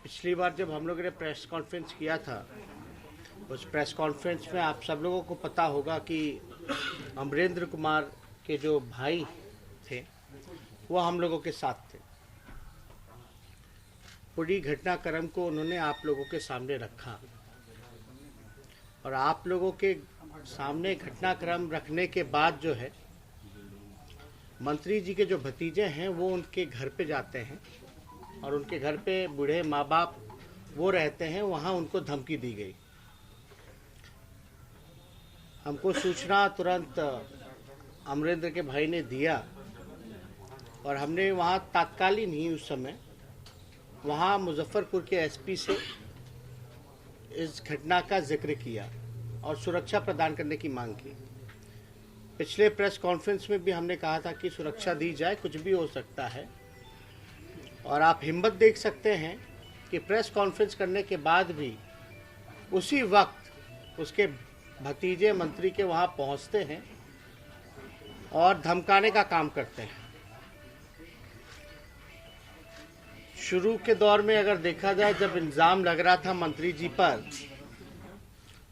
पिछली बार जब हम लोगों ने प्रेस कॉन्फ्रेंस किया था, उस प्रेस कॉन्फ्रेंस में आप सब लोगों को पता होगा कि अमरेंद्र कुमार के जो भाई थे वो हम लोगों के साथ थे। पूरी घटनाक्रम को उन्होंने आप लोगों के सामने रखा और आप लोगों के सामने घटनाक्रम रखने के बाद जो है मंत्री जी के जो भतीजे हैं वो उनके घर पे जाते हैं और उनके घर पे बूढ़े माँ बाप वो रहते हैं, वहाँ उनको धमकी दी गई। हमको सूचना तुरंत अमरेंद्र के भाई ने दिया और हमने वहाँ तात्कालीन ही उस समय वहाँ मुजफ्फरपुर के एसपी से इस घटना का जिक्र किया और सुरक्षा प्रदान करने की मांग की। पिछले प्रेस कॉन्फ्रेंस में भी हमने कहा था कि सुरक्षा दी जाए, कुछ भी हो सकता है। और आप हिम्मत देख सकते हैं कि प्रेस कॉन्फ्रेंस करने के बाद भी उसी वक्त उसके भतीजे मंत्री के वहाँ पहुँचते हैं और धमकाने का काम करते हैं। शुरू के दौर में अगर देखा जाए, जब इल्ज़ाम लग रहा था मंत्री जी पर,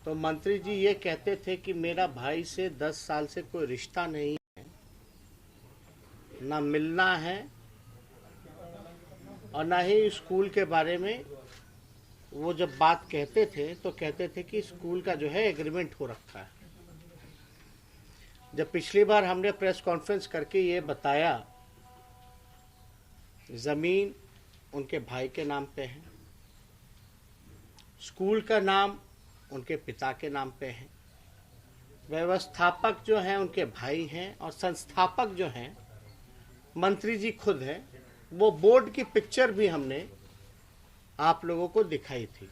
तो मंत्री जी ये कहते थे कि मेरा भाई से 10 साल से कोई रिश्ता नहीं है, ना मिलना है और ना ही स्कूल के बारे में। वो जब बात कहते थे तो कहते थे कि स्कूल का जो है एग्रीमेंट हो रखा है। जब पिछली बार हमने प्रेस कॉन्फ्रेंस करके ये बताया, ज़मीन उनके भाई के नाम पे है, स्कूल का नाम उनके पिता के नाम पे है, व्यवस्थापक जो हैं उनके भाई हैं और संस्थापक जो हैं मंत्री जी खुद हैं। वो बोर्ड की पिक्चर भी हमने आप लोगों को दिखाई थी।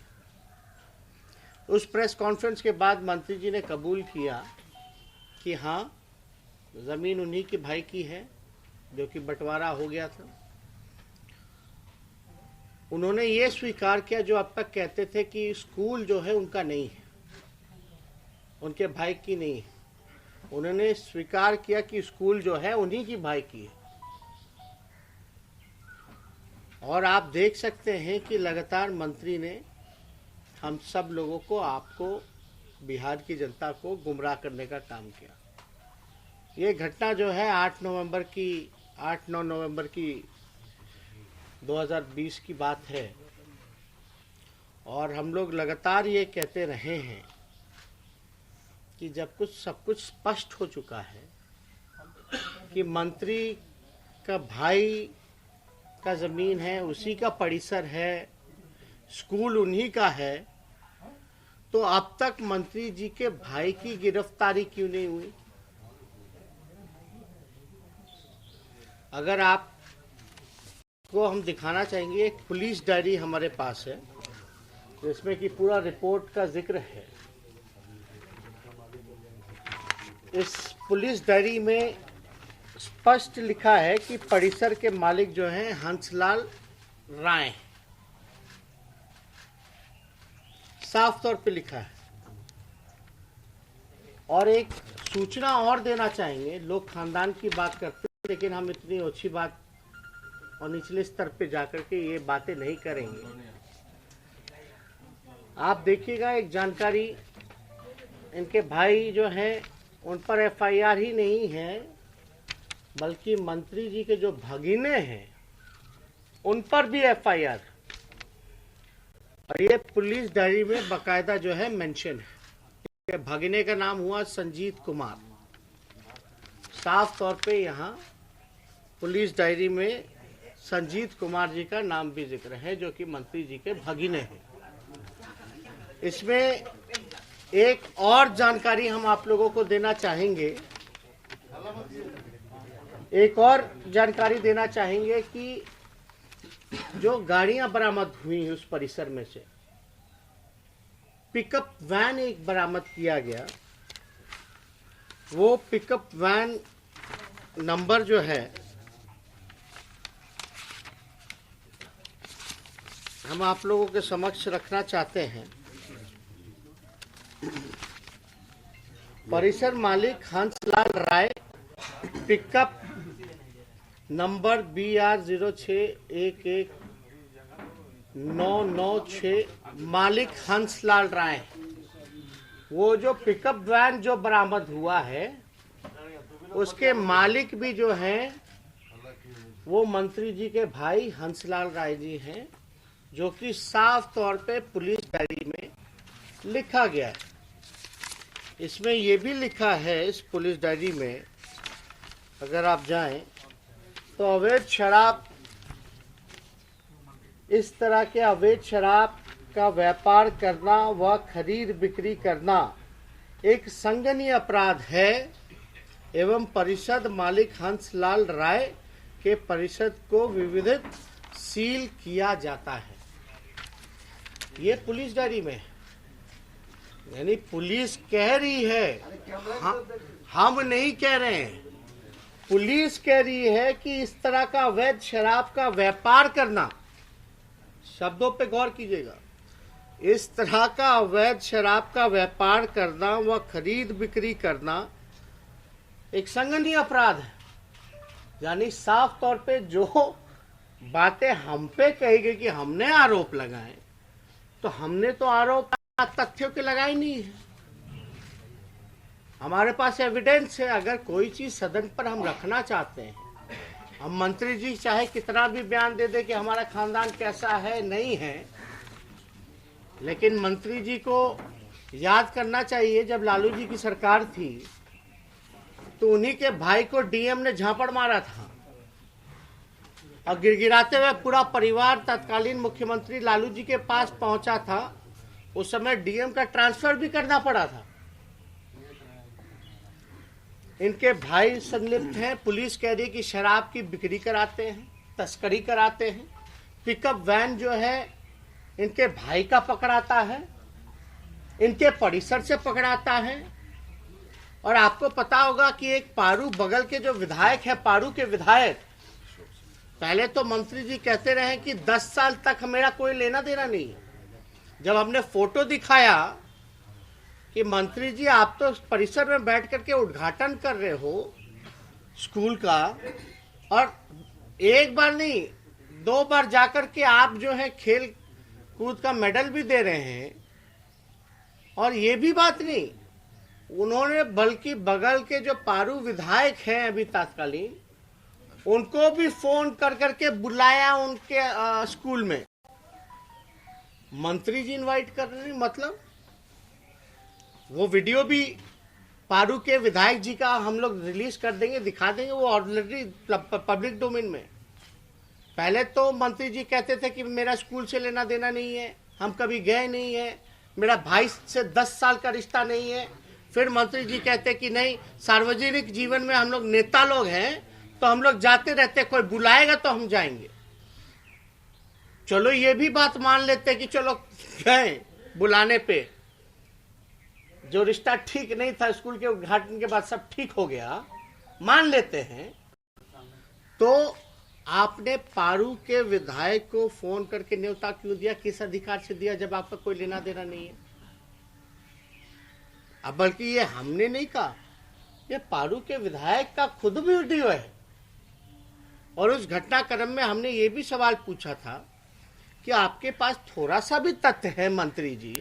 उस प्रेस कॉन्फ्रेंस के बाद मंत्री जी ने कबूल किया कि हाँ, ज़मीन उन्हीं के भाई की है जो कि बंटवारा हो गया था। उन्होंने ये स्वीकार किया, जो अब तक कहते थे कि स्कूल जो है उनका नहीं है, उनके भाई की नहीं है, उन्होंने स्वीकार किया कि स्कूल जो है उन्हीं की भाई की है। और आप देख सकते हैं कि लगातार मंत्री ने हम सब लोगों को, आपको, बिहार की जनता को गुमराह करने का काम किया। ये घटना जो है 8-9 नवंबर की 2020 की बात है और हम लोग लगातार ये कहते रहे हैं कि जब सब कुछ स्पष्ट हो चुका है कि मंत्री का भाई का ज़मीन है, उसी का परिसर है, स्कूल उन्हीं का है, तो अब तक मंत्री जी के भाई की गिरफ्तारी क्यों नहीं हुई? अगर आप को हम दिखाना चाहेंगे, एक पुलिस डायरी हमारे पास है जिसमें कि पूरा रिपोर्ट का जिक्र है। इस पुलिस डायरी में स्पष्ट लिखा है कि परिसर के मालिक जो हैं हंसलाल राय, साफ तौर पे लिखा है। और एक सूचना और देना चाहेंगे, लोग खानदान की बात करते हैं लेकिन हम इतनी अच्छी बात और निचले स्तर पे जाकर के ये बातें नहीं करेंगे। आप देखिएगा, एक जानकारी, इनके भाई जो हैं उन पर एफआईआर ही नहीं है, बल्कि मंत्री जी के जो भगीने हैं उन पर भी एफआईआर। और ये पुलिस डायरी में बाकायदा जो है मेंशन है। भगीने का नाम हुआ संजीत कुमार। साफ तौर पे यहाँ पुलिस डायरी में संजीत कुमार जी का नाम भी जिक्र है, जो कि मंत्री जी के भगीने हैं। इसमें एक और जानकारी हम आप लोगों को देना चाहेंगे, कि जो गाड़ियां बरामद हुई उस परिसर में से पिकअप वैन एक बरामद किया गया। वो पिकअप वैन नंबर जो है हम आप लोगों के समक्ष रखना चाहते हैं। परिसर मालिक हंसलाल राय, पिकअप नंबर BR 0611 996 मालिक हंसलाल राय। वो जो पिकअप वैन जो बरामद हुआ है उसके मालिक भी जो हैं वो मंत्री जी के भाई हंसलाल राय जी हैं, जो कि साफ तौर पे पुलिस डायरी में लिखा गया है। इसमें ये भी लिखा है इस पुलिस डायरी में, अगर आप जाएं तो अवैध शराब, इस तरह के अवैध शराब का व्यापार करना व खरीद बिक्री करना एक संज्ञेय अपराध है एवं परिषद मालिक हंसलाल राय के परिषद को विविधित सील किया जाता है। ये पुलिस डायरी में, यानी पुलिस कह रही है, हम नहीं कह रहे हैं, पुलिस कह रही है कि इस तरह का अवैध शराब का व्यापार करना, शब्दों पे गौर कीजिएगा, इस तरह का अवैध शराब का व्यापार करना व खरीद बिक्री करना एक संज्ञेय अपराध है। यानी साफ तौर पे जो बातें हम पे कही गई कि हमने आरोप लगाए, तो हमने तो आरोप तथ्यों के लगाए नहीं है, हमारे पास एविडेंस है। अगर कोई चीज सदन पर हम रखना चाहते हैं, हम मंत्री जी चाहे कितना भी बयान दे दे कि हमारा खानदान कैसा है, नहीं है, लेकिन मंत्री जी को याद करना चाहिए जब लालू जी की सरकार थी तो उन्हीं के भाई को डीएम ने झापड़ मारा था और गिड़गिड़ाते हुए पूरा परिवार तत्कालीन मुख्यमंत्री लालू जी के पास पहुंचा था। उस समय डीएम का ट्रांसफर भी करना पड़ा था। इनके भाई संलिप्त हैं। पुलिस कह रही है कि शराब की बिक्री कराते हैं, तस्करी कराते हैं। पिकअप वैन जो है इनके भाई का पकड़ाता है, इनके परिसर से पकड़ाता है। और आपको पता होगा कि एक पारू बगल के जो विधायक है, पारू के विधायक, पहले तो मंत्री जी कहते रहे कि 10 साल तक मेरा कोई लेना देना नहीं है। जब हमने फोटो दिखाया कि मंत्री जी आप तो परिसर में बैठ करके उद्घाटन कर रहे हो स्कूल का, और एक बार नहीं 2 बार जाकर के आप जो है खेल कूद का मेडल भी दे रहे हैं, और ये भी बात नहीं, उन्होंने बल्कि बगल के जो पारू विधायक हैं अभी तत्कालीन, उनको भी फोन कर करके बुलाया उनके स्कूल में। मंत्री जी इनवाइट कर रहे हैं, मतलब वो वीडियो भी पारू के विधायक जी का हम लोग रिलीज कर देंगे, दिखा देंगे, वो ऑलरेडी पब्लिक डोमेन में। पहले तो मंत्री जी कहते थे कि मेरा स्कूल से लेना देना नहीं है, हम कभी गए नहीं है, मेरा भाई से 10 साल का रिश्ता नहीं है। फिर मंत्री जी कहते कि नहीं, सार्वजनिक जीवन में हम लोग नेता लोग हैं तो हम लोग जाते रहते, कोई बुलाएगा तो हम जाएंगे। चलो ये भी बात मान लेते कि चलो गए बुलाने पे, जो रिश्ता ठीक नहीं था स्कूल के उद्घाटन के बाद सब ठीक हो गया, मान लेते हैं। तो आपने पारू के विधायक को फोन करके न्योता क्यों दिया, किस अधिकार से दिया, जब आपका कोई लेना देना नहीं है? अब बल्कि ये हमने नहीं कहा, ये पारू के विधायक का खुद भी वीडियो है। और उस घटनाक्रम में हमने ये भी सवाल पूछा था कि आपके पास थोड़ा सा भी तथ्य है मंत्री जी,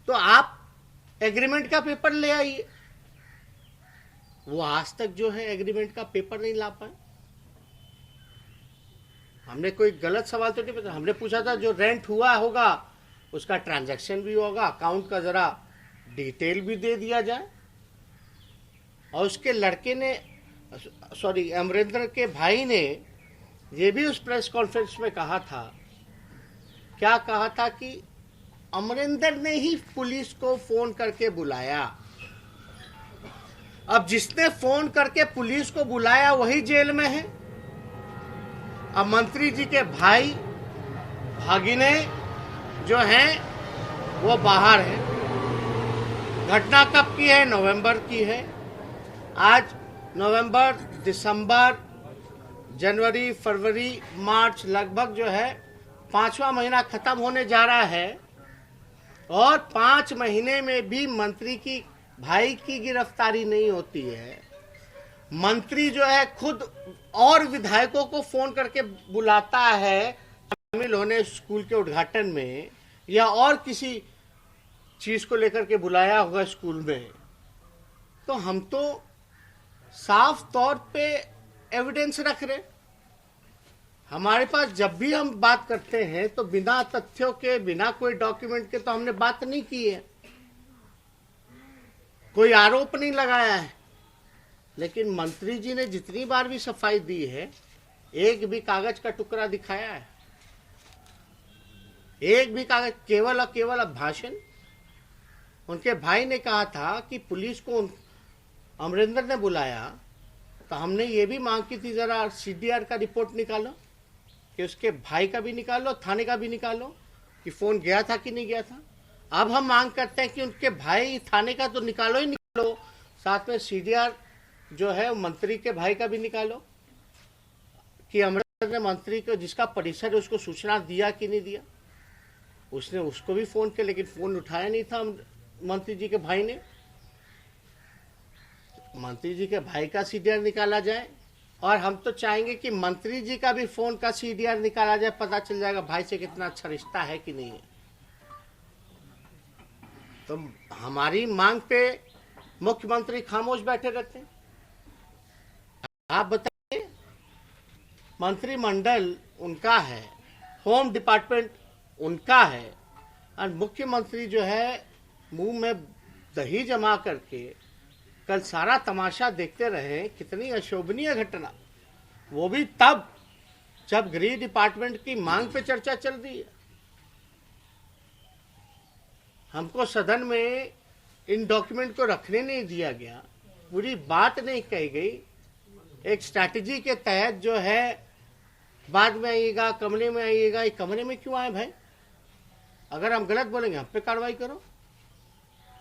तो आप एग्रीमेंट का पेपर ले आइए। वो आज तक जो है एग्रीमेंट का पेपर नहीं ला पाए। हमने कोई गलत सवाल तो नहीं पूछा, हमने पूछा था जो रेंट हुआ होगा उसका ट्रांजैक्शन भी होगा, अकाउंट का जरा डिटेल भी दे दिया जाए। और उसके लड़के ने, सॉरी अमरिंदर के भाई ने ये भी उस प्रेस कॉन्फ्रेंस में कहा था, क्या कहा था कि अमरिंदर ने ही पुलिस को फोन करके बुलाया। अब जिसने फोन करके पुलिस को बुलाया वही जेल में है। अब मंत्री जी के भाई भागिने जो हैं वो बाहर हैं। घटना कब की है? नवंबर की है। आज नवंबर, दिसंबर, जनवरी, फरवरी, मार्च, लगभग जो है 5वां महीना खत्म होने जा रहा है, और 5 महीने में भी मंत्री की भाई की गिरफ्तारी नहीं होती है। मंत्री जो है खुद और विधायकों को फोन करके बुलाता है शामिल होने स्कूल के उद्घाटन में या और किसी चीज को लेकर के बुलाया होगा स्कूल में, तो हम तो साफ तौर पे एविडेंस रख रहे। हमारे पास जब भी हम बात करते हैं तो बिना तथ्यों के, बिना कोई डॉक्यूमेंट के तो हमने बात नहीं की है, कोई आरोप नहीं लगाया है। लेकिन मंत्री जी ने जितनी बार भी सफाई दी है, एक भी कागज का टुकड़ा दिखाया है? एक भी कागज, केवल और केवल भाषण। उनके भाई ने कहा था कि पुलिस को अमरिंदर ने बुलाया, तो हमने ये भी मांग की थी जरा सीडीआर का रिपोर्ट निकालो, कि उसके भाई का भी निकालो, थाने का भी निकालो कि फोन गया था कि नहीं गया था। अब हम मांग करते हैं कि उनके भाई थाने का तो निकालो ही निकालो, साथ में सीडीआर जो है मंत्री के भाई का भी निकालो कि अमरिंदर ने मंत्री को, जिसका परिसर है, उसको सूचना दिया कि नहीं दिया। उसने उसको भी फोन किया, लेकिन फोन उठाया नहीं था मंत्री जी के भाई ने। मंत्री जी के भाई का सीडीआर निकाला जाए, और हम तो चाहेंगे कि मंत्री जी का भी फोन का सीडीआर निकाला जाए, पता चल जाएगा भाई से कितना अच्छा रिश्ता है कि नहीं है। तो हमारी मांग पे मुख्यमंत्री खामोश बैठे रहते हैं। आप बताइए, मंत्रिमंडल उनका है, होम डिपार्टमेंट उनका है, और मुख्यमंत्री जो है मुंह में दही जमा करके कल सारा तमाशा देखते रहे। कितनी अशोभनीय घटना, वो भी तब जब गृह डिपार्टमेंट की मांग पे चर्चा चल रही है। हमको सदन में इन डॉक्यूमेंट को रखने नहीं दिया गया, पूरी बात नहीं कही गई। एक स्ट्रैटेजी के तहत जो है बाद में आइएगा, कमरे में आइएगा। ये कमरे में क्यों आए भाई? अगर हम गलत बोलेंगे हम पे कार्रवाई करो,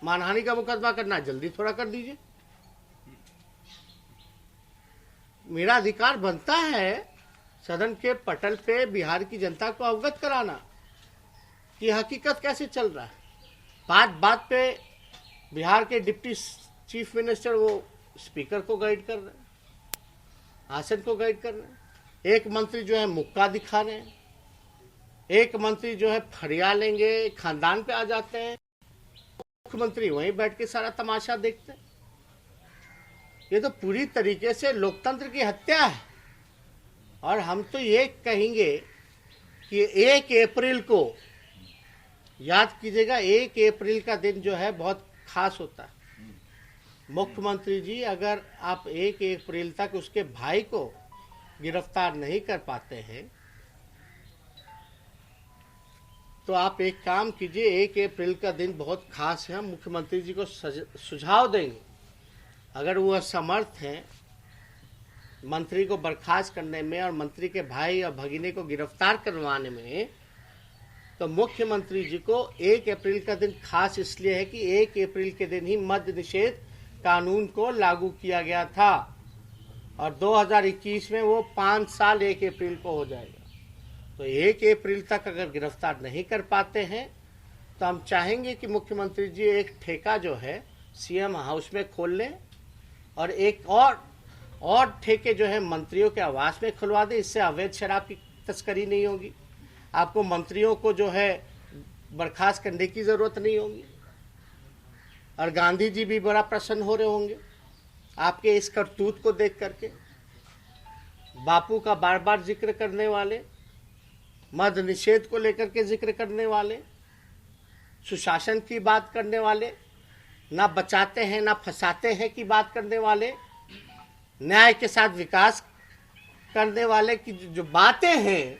मानहानि का मुकदमा करना जल्दी थोड़ा कर दीजिए। मेरा अधिकार बनता है सदन के पटल पे बिहार की जनता को अवगत कराना कि हकीकत कैसे चल रहा है। बात बात पे बिहार के डिप्टी चीफ मिनिस्टर वो स्पीकर को गाइड कर रहे हैं, आसन को गाइड कर रहे हैं। एक मंत्री जो है मुक्का दिखा रहे हैं, एक मंत्री जो है फरिया लेंगे खानदान पे आ जाते हैं, मुख्यमंत्री वहीं बैठ के सारा तमाशा देखते हैं। ये तो पूरी तरीके से लोकतंत्र की हत्या है। और हम तो ये कहेंगे कि 1 अप्रैल को याद कीजिएगा, 1 अप्रैल का दिन जो है बहुत खास होता है। मुख्यमंत्री जी, अगर आप 1 अप्रैल तक उसके भाई को गिरफ्तार नहीं कर पाते हैं तो आप एक काम कीजिए, 1 अप्रैल का दिन बहुत खास है। हम मुख्यमंत्री जी को सुझाव देंगे, अगर वो असमर्थ हैं मंत्री को बर्खास्त करने में और मंत्री के भाई और भगिनी को गिरफ्तार करवाने में, तो मुख्यमंत्री जी को 1 अप्रैल का दिन खास इसलिए है कि 1 अप्रैल के दिन ही मद्य निषेध कानून को लागू किया गया था, और 2021 में वो 5 साल 1 अप्रैल को हो जाएगा। तो 1 अप्रैल तक अगर गिरफ्तार नहीं कर पाते हैं तो हम चाहेंगे कि मुख्यमंत्री जी एक ठेका जो है सीएम हाउस में खोल लें, और एक और ठेके जो है मंत्रियों के आवास में खुलवा दें। इससे अवैध शराब की तस्करी नहीं होगी, आपको मंत्रियों को जो है बर्खास्त करने की जरूरत नहीं होगी, और गांधी जी भी बड़ा प्रसन्न हो रहे होंगे आपके इस करतूत को देख करके। बापू का बार बार जिक्र करने वाले, मद्य निषेध को लेकर के जिक्र करने वाले, सुशासन की बात करने वाले, ना बचाते हैं ना फंसाते हैं की बात करने वाले, न्याय के साथ विकास करने वाले की जो बातें हैं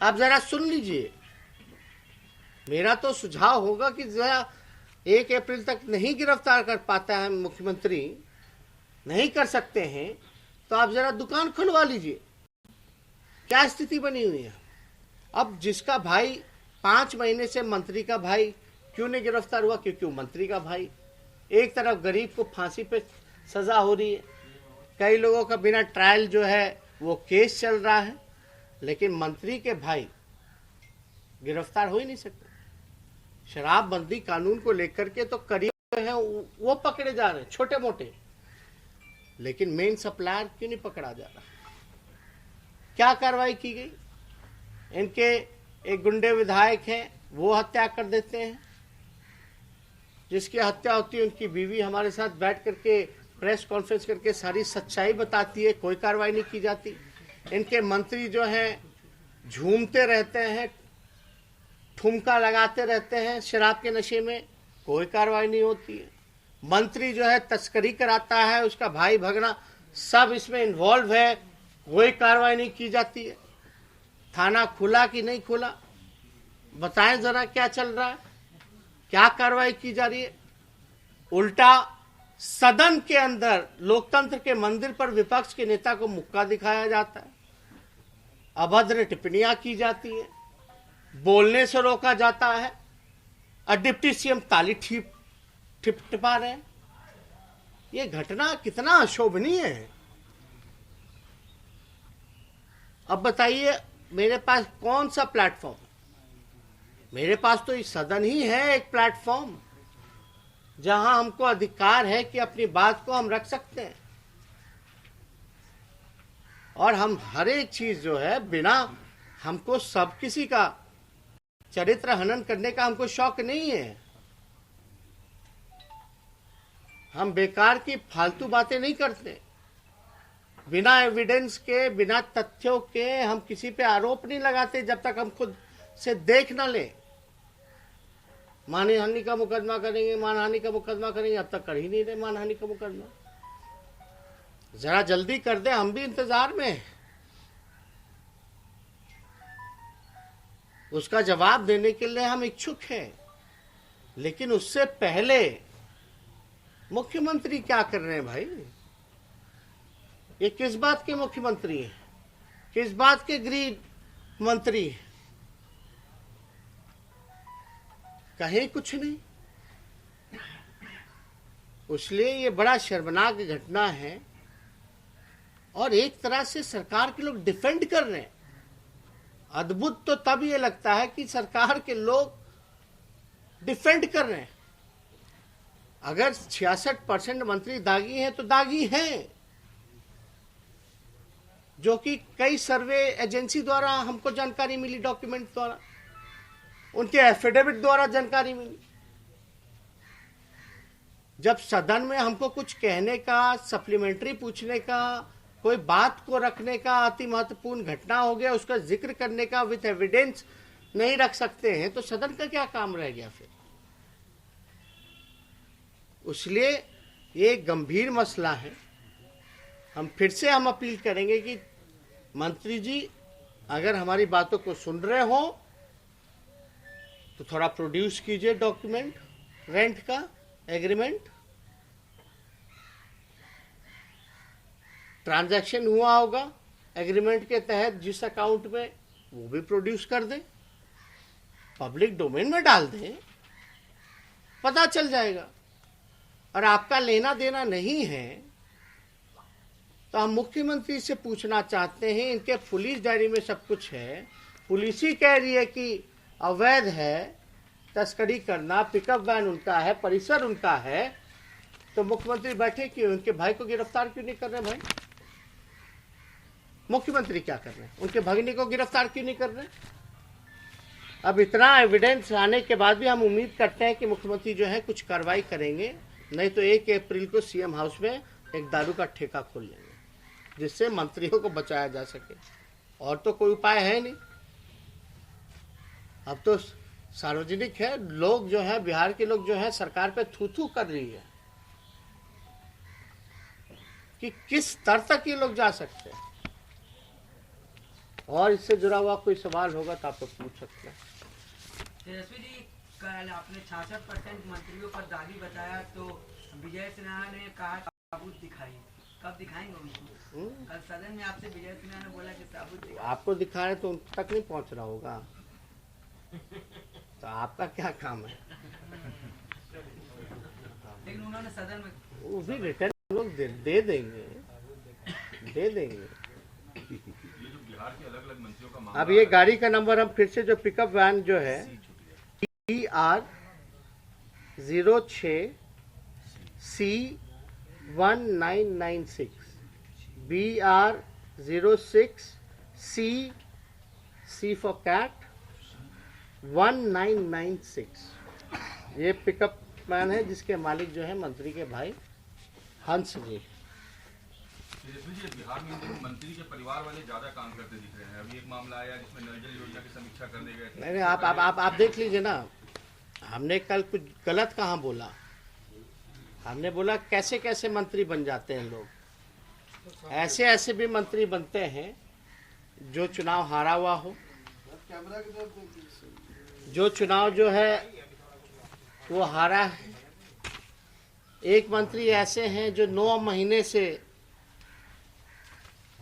आप जरा सुन लीजिए। मेरा तो सुझाव होगा कि जरा 1 अप्रैल तक नहीं गिरफ्तार कर पाता है मुख्यमंत्री, नहीं कर सकते हैं, तो आप जरा दुकान खुलवा लीजिए। क्या स्थिति बनी हुई है। अब जिसका भाई 5 महीने से मंत्री का भाई क्यों नहीं गिरफ्तार हुआ? क्योंकि वो मंत्री का भाई। एक तरफ गरीब को फांसी पे सजा हो रही है, कई लोगों का बिना ट्रायल जो है वो केस चल रहा है, लेकिन मंत्री के भाई गिरफ्तार हो ही नहीं सकते। शराबबंदी कानून को लेकर के तो करीब है वो पकड़े जा रहे हैं छोटे मोटे, लेकिन मेन सप्लायर क्यों नहीं पकड़ा जा रहा? क्या कार्रवाई की गई? इनके एक गुंडे विधायक हैं, वो हत्या कर देते हैं। जिसकी हत्या होती है उनकी बीवी हमारे साथ बैठ करके प्रेस कॉन्फ्रेंस करके सारी सच्चाई बताती है, कोई कार्रवाई नहीं की जाती। इनके मंत्री जो हैं झूमते रहते हैं, ठुमका लगाते रहते हैं शराब के नशे में, कोई कार्रवाई नहीं होती है। मंत्री जो है तस्करी कराता है, उसका भाई भगना सब इसमें इन्वॉल्व है, कोई कार्रवाई नहीं की जाती है। थाना खुला कि नहीं खुला, बताएं जरा क्या चल रहा है, क्या कार्रवाई की जा रही है। उल्टा सदन के अंदर लोकतंत्र के मंदिर पर विपक्ष के नेता को मुक्का दिखाया जाता है, अभद्र टिप्पणियां की जाती है, बोलने से रोका जाता है, और डिप्टी सीएम ताली टिपा रहे हैं। ये घटना कितना अशोभनीय है। अब बताइए मेरे पास कौन सा प्लेटफॉर्म? मेरे पास तो इस सदन ही है एक प्लेटफॉर्म जहां हमको अधिकार है कि अपनी बात को हम रख सकते हैं, और हम हर एक चीज जो है बिना, हमको सब किसी का चरित्र हनन करने का हमको शौक नहीं है। हम बेकार की फालतू बातें नहीं करते, बिना एविडेंस के, बिना तथ्यों के हम किसी पे आरोप नहीं लगाते जब तक हम खुद से देख ना ले। मानहानि का मुकदमा करेंगे, मानहानि का मुकदमा करेंगे, अब तक कर ही नहीं रहे मानहानि का मुकदमा। जरा जल्दी कर दे, हम भी इंतजार में हैं। उसका जवाब देने के लिए हम इच्छुक हैं, लेकिन उससे पहले मुख्यमंत्री क्या कर रहे हैं भाई? ये किस बात के मुख्यमंत्री हैं, किस बात के गृह मंत्री हैं? कहीं कुछ नहीं। इसलिए ये बड़ा शर्मनाक घटना है, और एक तरह से सरकार के लोग डिफेंड कर रहे हैं। अद्भुत तो तब ये लगता है कि सरकार के लोग डिफेंड कर रहे हैं। अगर 66% मंत्री दागी हैं तो दागी हैं, जो कि कई सर्वे एजेंसी द्वारा हमको जानकारी मिली, डॉक्यूमेंट द्वारा, उनके एफिडेविट द्वारा जानकारी मिली। जब सदन में हमको कुछ कहने का, सप्लीमेंट्री पूछने का, कोई बात को रखने का, अति महत्वपूर्ण घटना हो गया उसका जिक्र करने का विथ एविडेंस नहीं रख सकते हैं, तो सदन का क्या काम रह गया फिर? इसलिए ये गंभीर मसला है। हम फिर से अपील करेंगे कि मंत्री जी अगर हमारी बातों को सुन रहे हो तो थोड़ा प्रोड्यूस कीजिए डॉक्यूमेंट, रेंट का एग्रीमेंट, ट्रांजैक्शन हुआ होगा एग्रीमेंट के तहत जिस अकाउंट में, वो भी प्रोड्यूस कर दें, पब्लिक डोमेन में डाल दें, पता चल जाएगा। और आपका लेना देना नहीं है तो हम मुख्यमंत्री से पूछना चाहते हैं, इनके पुलिस डायरी में सब कुछ है, पुलिस ही कह रही है कि अवैध है तस्करी करना, पिकअप वैन उनका है, परिसर उनका है, तो मुख्यमंत्री बैठे क्यों? उनके भाई को गिरफ्तार क्यों नहीं कर रहे भाई? मुख्यमंत्री क्या कर रहे हैं? उनके भगिनी को गिरफ्तार क्यों नहीं कर रहे? अब इतना एविडेंस आने के बाद भी हम उम्मीद करते हैं कि मुख्यमंत्री जो है कुछ कार्रवाई करेंगे, नहीं तो 1 अप्रैल को सीएम हाउस में एक दारू का ठेका खोल लेंगे जिससे मंत्रियों को बचाया जा सके। और तो कोई उपाय है नहीं। अब तो सार्वजनिक है, लोग जो है, बिहार के लोग जो है सरकार पे थू थू कर रही है कि किस स्तर तक ये लोग जा सकते हैं। और इससे जुड़ा हुआ कोई सवाल होगा तो आप लोग पूछ सकते हैं। तेजस्वी जी, कल आपने 66% मंत्रियों पर दागी बताया, तो विजय सिन्हा ने कहा सबूत दिखाइए, कब दिखाएंगे उनको? कल सदन में आपसे विजय सिन्हा ने बोला कि सबूत दिखाइए। आपको दिखा रहे तो उन तक नहीं पहुंच रहा होगा, तो आपका क्या काम है? लेकिन उन्होंने सदन में वो भी रिटर्न लोग दे देंगे। अब ये गाड़ी का नंबर हम फिर से, जो पिकअप वैन जो है BR06C1996, BR06C, C for cat, 1996। ये पिकअप मैन है जिसके मालिक जो है मंत्री के भाई हंस जी। बिहार में इन दिनों मंत्री के परिवार वाले ज्यादा काम करते दिख रहे हैं। अभी एक मामला आया जिसमें नल जल योजना की समीक्षा करने गए थे। नहीं, आप देख लीजिए ना, हमने कल कुछ गलत कहाँ बोला। हमने बोला कैसे कैसे मंत्री बन जाते हैं लोग। ऐसे ऐसे भी मंत्री बनते हैं जो चुनाव हारा हुआ हो, जो चुनाव जो है वो हारा है। एक मंत्री ऐसे हैं जो 9 महीने से,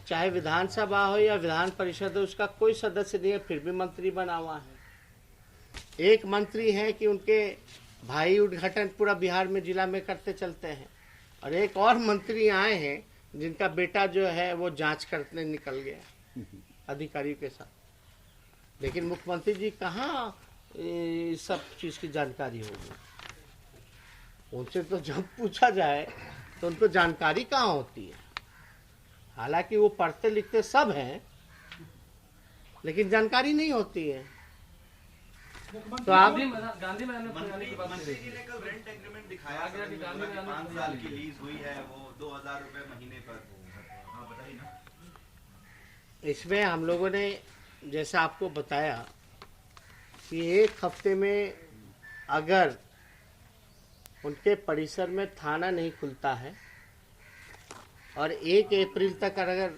चाहे विधानसभा हो या विधान परिषद हो, उसका कोई सदस्य नहीं है, फिर भी मंत्री बना हुआ है। एक मंत्री है कि उनके भाई उद्घाटन पूरा बिहार में जिला में करते चलते हैं, और एक और मंत्री आए हैं जिनका बेटा जो है वो जांच करने निकल गया अधिकारियों के साथ। लेकिन मुख्यमंत्री जी कहाँ इस सब चीज की जानकारी होगी। उनसे तो जब पूछा जाए तो उनको जानकारी कहाँ होती है। हालांकि वो पढ़ते लिखते सब हैं, लेकिन जानकारी नहीं होती है। तो आप गांधी मैदान में मंत्री जी ने कल रेंट एग्रीमेंट दिखाया, 5 साल की लीज हुई है, वो 2000 रुपए महीने पर। हाँ बताइए ना। इसमें हम लोगों ने जैसा आपको बताया कि 1 हफ्ते में अगर उनके परिसर में थाना नहीं खुलता है और 1 अप्रैल तक अगर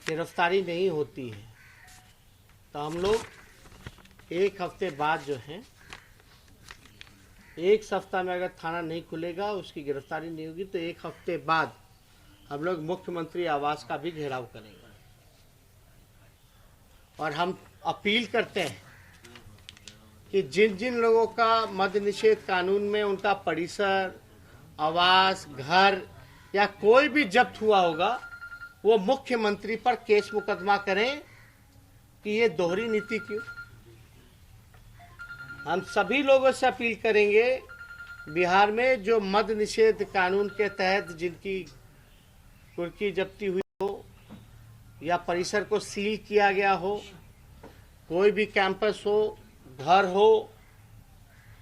गिरफ्तारी नहीं होती है तो हम लोग 1 हफ्ते बाद जो है, 1 सप्ताह में अगर थाना नहीं खुलेगा, उसकी गिरफ्तारी नहीं होगी, तो 1 हफ्ते बाद हम लोग मुख्यमंत्री आवास का भी घेराव करेंगे। और हम अपील करते हैं कि जिन जिन लोगों का मद्य निषेध कानून में उनका परिसर, आवास, घर या कोई भी जब्त हुआ होगा, वो मुख्यमंत्री पर केस मुकदमा करें कि ये दोहरी नीति क्यों। हम सभी लोगों से अपील करेंगे, बिहार में जो मद्य निषेध कानून के तहत जिनकी कुर्की जब्ती हुई हो या परिसर को सील किया गया हो, कोई भी कैंपस हो, घर हो,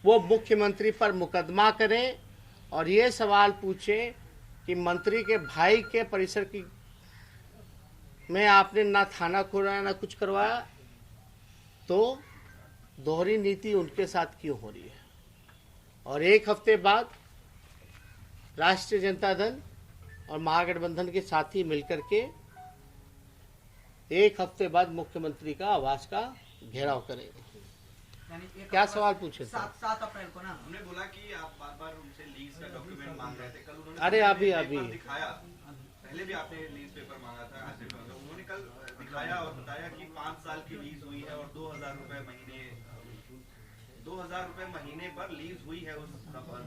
वो मुख्यमंत्री पर मुकदमा करें और ये सवाल पूछें कि मंत्री के भाई के परिसर की में आपने ना थाना खोला ना कुछ करवाया, तो दोहरी नीति उनके साथ क्यों हो रही है। और 1 हफ्ते बाद राष्ट्रीय जनता दल और महागठबंधन के साथी मिलकर के 1 हफ्ते बाद मुख्यमंत्री का आवास का घेराव करेंगे। क्या सवाल पूछे थे? 7 अप्रैल को ना हमने बोला कि आप बार बार उनसे लीज का डॉक्यूमेंट मांग रहे थे। कल उन्होंने अरे अभी दिखाया, पहले भी आपने लीज पेपर मांगा था, उन्होंने कल दिखाया और बताया कि 5 साल की लीज हुई है और 2000 रुपए महीने पर लीज हुई है उस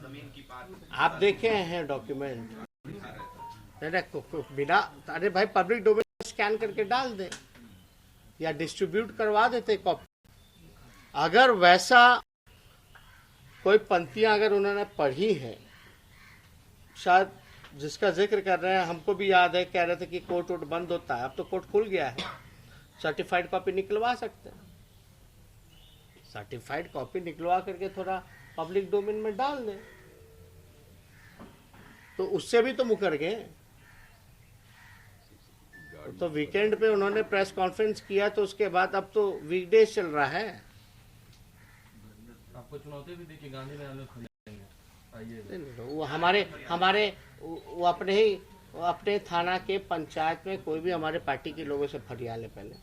जमीन की। आप देखे हैं डॉक्यूमेंट बिना, अरे भाई पब्लिक डोमेन स्कैन करके डाल दे या डिस्ट्रीब्यूट करवा देते कॉपी। अगर वैसा कोई पंक्तियां अगर उन्होंने पढ़ी है, शायद जिसका जिक्र कर रहे हैं, हमको भी याद है, कह रहे थे कि कोर्ट वोट बंद होता है, अब तो कोर्ट खुल गया है, सर्टिफाइड कॉपी निकलवा सकते हैं। सर्टिफाइड कॉपी निकलवा करके थोड़ा पब्लिक डोमेन में डाल दें, तो उससे भी तो मुकर गए। तो वीकेंड पे उन्होंने प्रेस कॉन्फ्रेंस किया, तो उसके बाद अब तो वीकडेज चल रहा है। आपको चुनौती भी दी कि गांधी मैदान में खुलेंगे, आइए। वो अपने थाना के पंचायत में कोई भी हमारे पार्टी के लोगों से फरियाले पहले